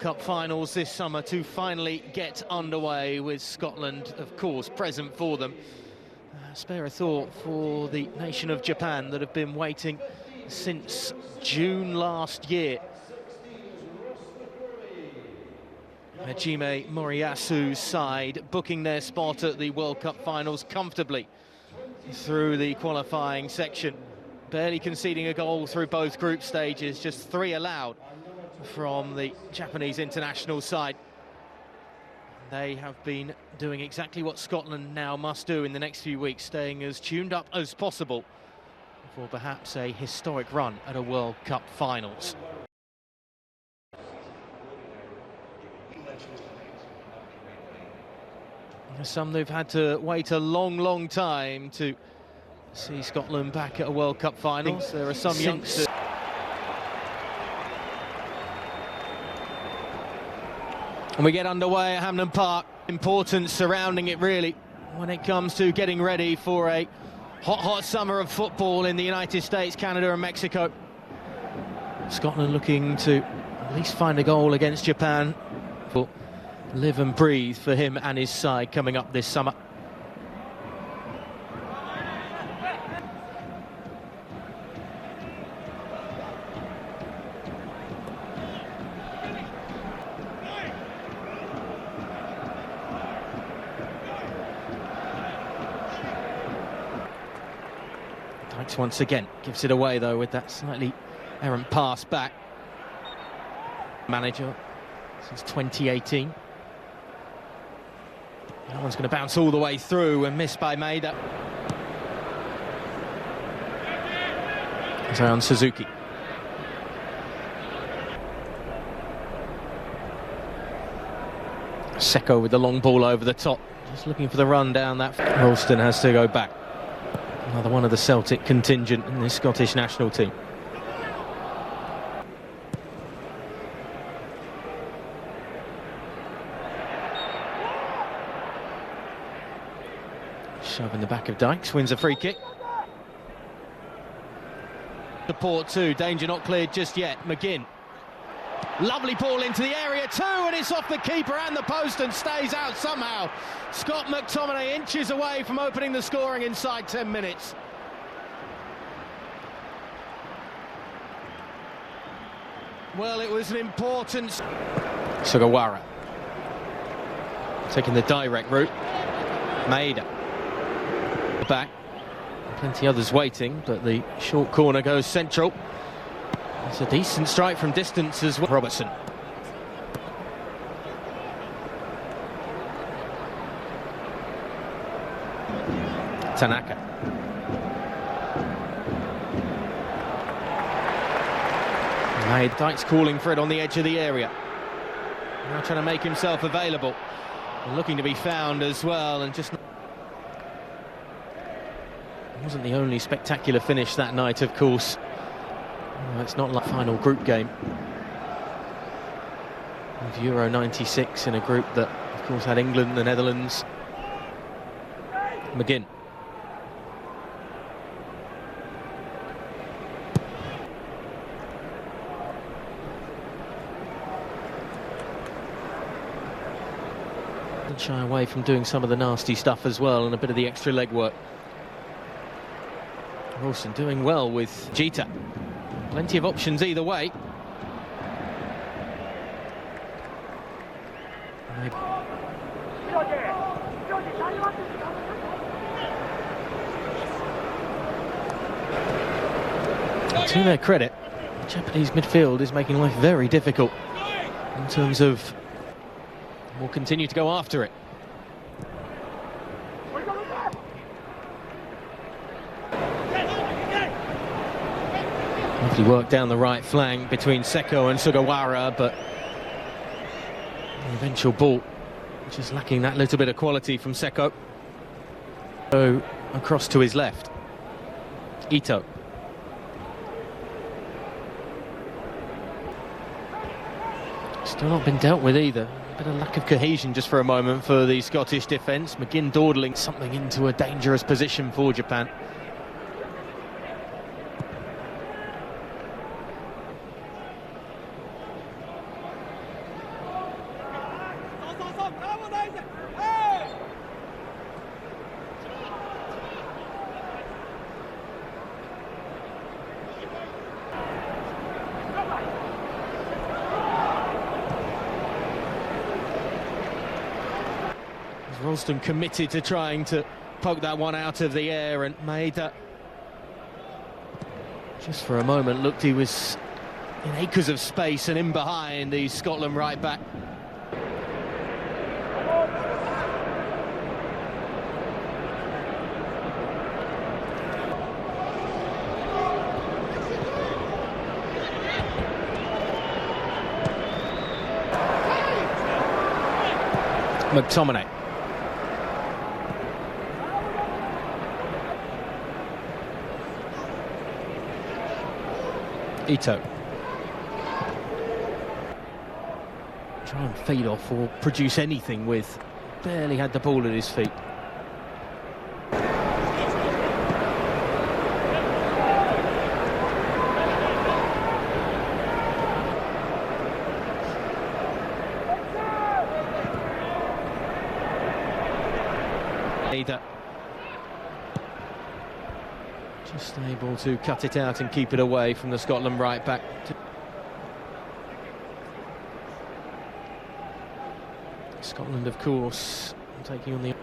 Cup finals this summer to finally get underway, with Scotland, of course, present for them. Spare a thought for the nation of Japan that have been waiting since June last year. Hajime Moriyasu's side booking their spot at the World Cup finals comfortably through the qualifying section, barely conceding a goal through both group stages, just 3 allowed from the Japanese international side. They have been doing exactly what Scotland now must do in the next few weeks, staying as tuned up as possible for perhaps a historic run at a World Cup finals. Some they've had to wait a long time to see Scotland back at a World Cup finals. There are some youngsters. And we get underway at Hampden Park. Importance surrounding it, really, when it comes to getting ready for a hot summer of football in the United States, Canada and Mexico. Scotland looking to at least find a goal against Japan. Live and breathe for him and his side coming up this summer. Dykes once again gives it away, though, with that slightly errant pass back. Manager since 2018. That one's going to bounce all the way through and missed by Maeda. Zion Suzuki. Seko with the long ball over the top, just looking for the run down that. Ralston has to go back. Another one of the Celtic contingent in the Scottish national team. Shove in the back of Dykes, wins a free kick. Support too, danger not cleared just yet. McGinn. Lovely ball into the area too, and it's off the keeper and the post and stays out somehow. Scott McTominay inches away from opening the scoring inside 10 minutes. Well, it was an important... Sugawara taking the direct route. Maeda back, plenty others waiting, but the short corner goes central. It's a decent strike from distance as well. Robertson. Tanaka. Dykes calling for it on the edge of the area. Now trying to make himself available. Looking to be found as well, and just... It wasn't the only spectacular finish that night, of course. Well, it's not like final group game of Euro 96 in a group that, of course, had England, the Netherlands. McGinn. Didn't shy away from doing some of the nasty stuff as well, and a bit of the extra leg work. Ralston doing well with Jeter. Plenty of options either way. To their credit, the Japanese midfield is making life very difficult in terms of will continue to go after it. Lovely work down the right flank between Seko and Sugawara, but the eventual ball just lacking that little bit of quality from Seko. So across to his left, Ito. Still not been dealt with either. A bit of lack of cohesion just for a moment for the Scottish defence. McGinn dawdling something into a dangerous position for Japan. Ralston committed to trying to poke that one out of the air and made that. Just for a moment looked he was in acres of space and in behind the Scotland right back. McTominay. Ito. Try and feed off or produce anything with. Barely had the ball at his feet. Just able to cut it out and keep it away from the Scotland right back. Scotland, of course, taking on the...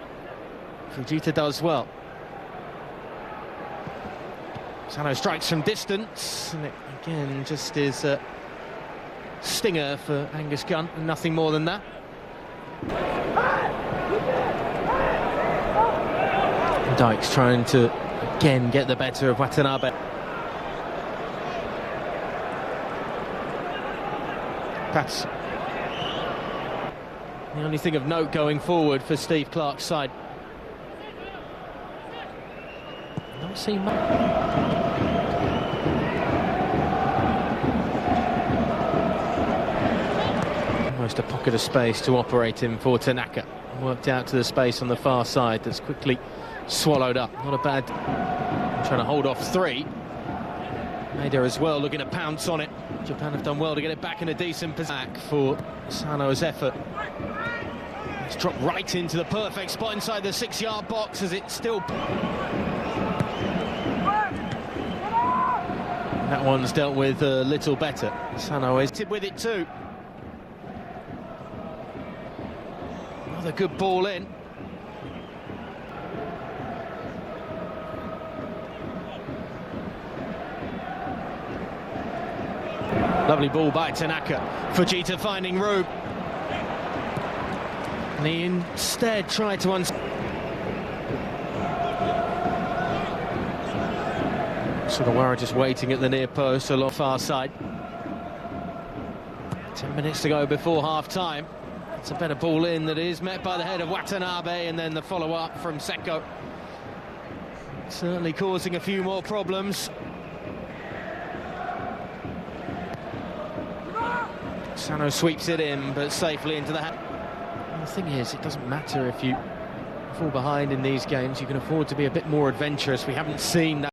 Fujita does well. Sano strikes from distance, and it again just is a stinger for Angus Gunn, and nothing more than that. Dykes trying to again get the better of Watanabe. That's the only thing of note going forward for Steve Clarke's side. Not seen much. Almost a pocket of space to operate in for Tanaka. Worked out to the space on the far side that's quickly swallowed up. Not a bad... Trying to hold off three. Maeda as well looking to pounce on it. Japan have done well to get it back in a decent position for Sano's effort. It's dropped right into the perfect spot inside the 6-yard box as it still... That one's dealt with a little better. Sano is with it too. Another good ball in. Lovely ball by Tanaka. Fujita finding room. And he instead tried to Sugawara just waiting at the near post along far side. 10 minutes to go before half-time. It's a better ball in that is met by the head of Watanabe, and then the follow-up from Seko. Certainly causing a few more problems. Sano sweeps it in, but safely into the hand. The thing is, it doesn't matter if you fall behind in these games. You can afford to be a bit more adventurous. We haven't seen that.